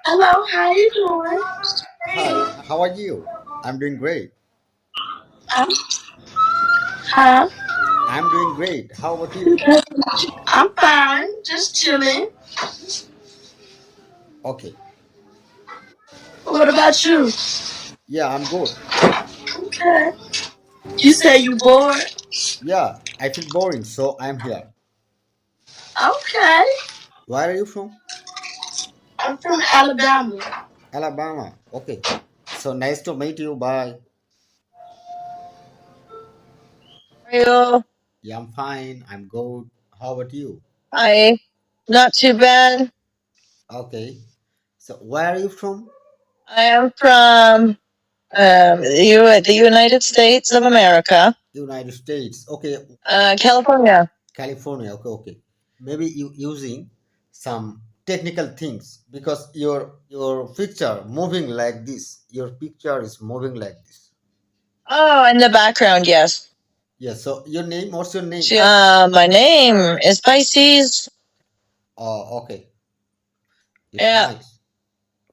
Hello, how you doing? Hi, how are you? I'm doing great. I'm, huh? I'm doing great. How about you? I'm fine, just chilling. Okay. What about you? Yeah, I'm good. Okay. You say you bored? Yeah, I feel boring, so I'm here. Okay. Where are you from? I'm from Alabama. Alabama. Okay. So nice to meet you. Bye. Are you? Yeah, I'm fine. I'm good. How about you? Hi. Not too bad. Okay. So where are you from? I am from the United States of America, United States. Okay. California. California. Okay, okay. Maybe you using some technical things because your picture moving like this. Your picture is moving like this. Oh, in the background, yes. Yeah, so your name, what's your name? My name is Pisces. Oh, okay. It's Yeah. nice.